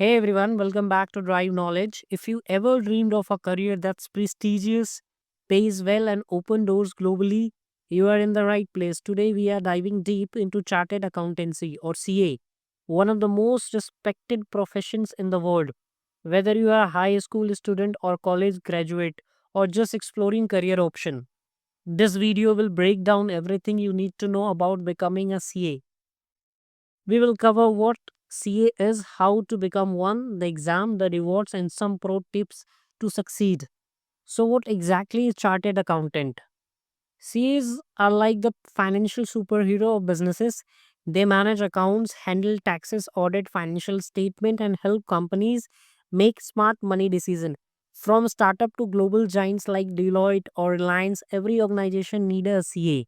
Hey everyone, welcome back to Drive Knowledge. If you ever dreamed of a career that's prestigious, pays well, and open doors globally, you are in the right place. Today we are diving deep into chartered accountancy or CA, one of the most respected professions in the world. Whether you are a high school student or college graduate or just exploring career option, this video will break down everything you need to know about becoming a CA. We will cover what CA is, how to become one, the exam, the rewards, and some pro tips to succeed. So, what exactly is chartered accountant? CAs are like the financial superhero of businesses. They manage accounts, handle taxes, audit financial statement, and help companies make smart money decisions. From startup to global giants like Deloitte or Reliance, every organization needs a CA.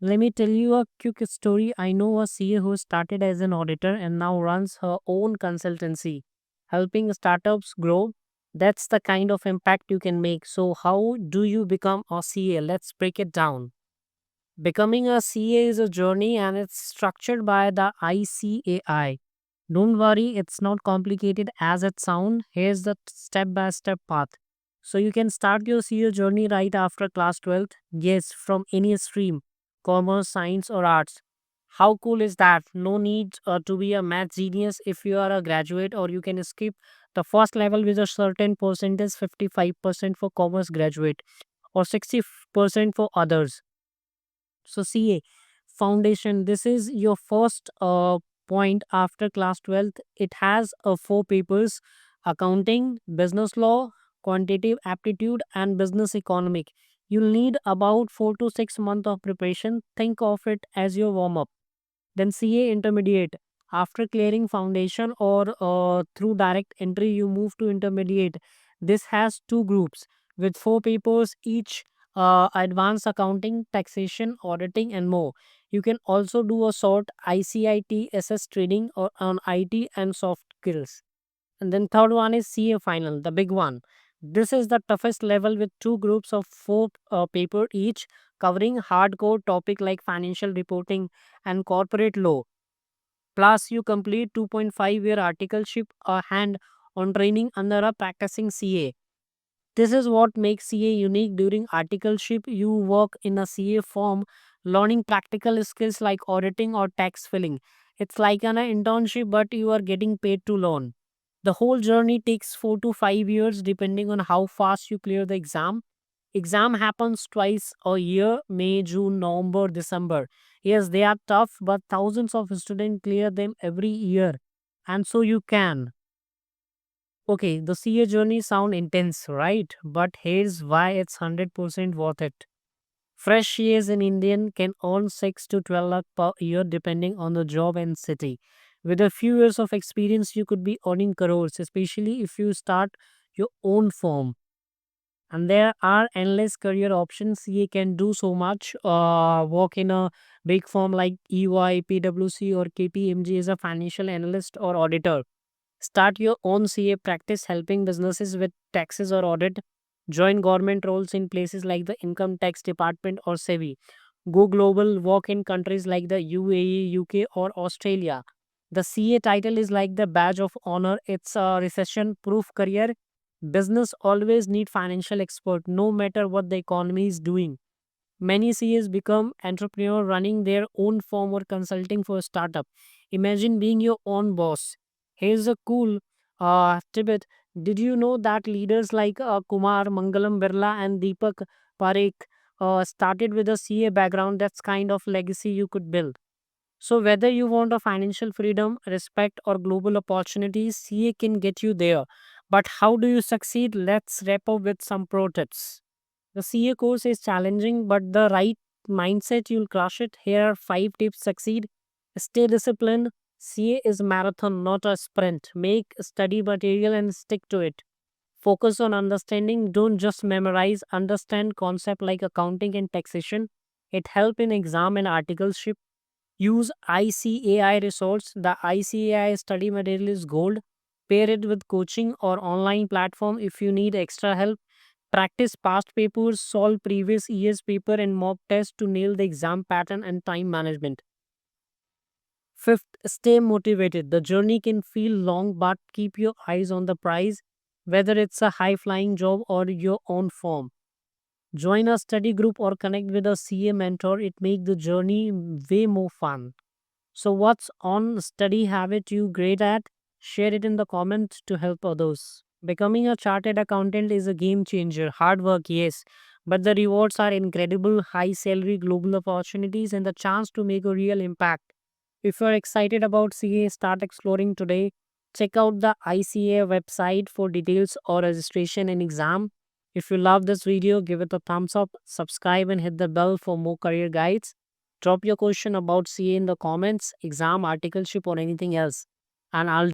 Let me tell you a quick story. I know a CA who started as an auditor and now runs her own consultancy, helping startups grow. That's the kind of impact you can make. So, how do you become a CA? Let's break it down. Becoming a CA is a journey and it's structured by the ICAI. Don't worry, it's not complicated as it sounds. Here's the step by step path. So you can start your CA journey right after class 12th. Yes, from any stream, commerce, science, or arts. How cool is that? No need to be a math genius if you are a graduate, or you can skip the first level with a certain percentage, 55% for commerce graduate or 60% for others. So CA foundation, this is your first point after class 12th. It has four papers: accounting, business law, quantitative aptitude, and business economic. You'll need about 4 to 6 months of preparation. Think of it as your warm up. Then CA intermediate. After clearing foundation or through direct entry, you move to intermediate. This has two groups with four papers each: advanced accounting, taxation, auditing, and more. You can also do a short ICITSS training or on IT and soft skills. And then third one is CA final, the big one. This is the toughest level with two groups of four paper each, covering hardcore topic like financial reporting and corporate law. Plus, you complete 2.5-year articleship or hand on training under a practicing CA. This is what makes CA unique. During articleship, you work in a CA firm, learning practical skills like auditing or tax filing. It's like an internship, but you are getting paid to learn. The whole journey takes 4 to 5 years depending on how fast you clear the exam. Exam happens twice a year: May, June, November, December. Yes, they are tough, but thousands of students clear them every year. And so you can. Okay, the CA journey sound intense, right? But here's why it's 100% worth it. Fresh CAs in Indian can earn 6 to 12 lakh per year depending on the job and city. With a few years of experience, you could be earning crores, especially if you start your own firm. And there are endless career options. You can do so much. Work in a big firm like EY, PwC, or KPMG as a financial analyst or auditor. Start your own CA practice helping businesses with taxes or audit. Join government roles in places like the Income Tax Department or SEBI. Go global, work in countries like the UAE, UK, or Australia. The CA title is like the badge of honor. It's a recession proof career. Business always need financial expert no matter what the economy is doing. Many CAs become entrepreneur running their own firm or consulting for a startup. Imagine being your own boss. Here's a cool tidbit. Did you know that leaders like Kumar, Mangalam Birla, and Deepak Parekh started with a CA background? That's kind of legacy you could build. So whether you want a financial freedom, respect, or global opportunities, CA can get you there. But how do you succeed? Let's wrap up with some pro tips. The CA course is challenging, but the right mindset, you'll crush it. Here are 5 tips succeed. Stay disciplined. CA is marathon, not a sprint. Make study material and stick to it. Focus on understanding. Don't just memorize. Understand concept like accounting and taxation. It help in exam and articleship. Use ICAI resource. The ICAI study material is gold. Pair it with coaching or online platform if you need extra help. Practice past papers, solve previous year's paper and mock test to nail the exam pattern and time management. Fifth, stay motivated. The journey can feel long, but keep your eyes on the prize, whether it's a high flying job or your own firm. Join a study group or connect with a CA mentor. It makes the journey way more fun. So, what's on study habit you great at? Share it in the comments to help others. Becoming a chartered accountant is a game changer. Hard work, yes, but the rewards are incredible: high salary, global opportunities, and the chance to make a real impact. If you're excited about CA, start exploring today. Check out the ICA website for details or registration and exam. If you love this video, give it a thumbs up, subscribe, and hit the bell for more career guides. Drop your question about CA in the comments, exam, articleship, or anything else, and I'll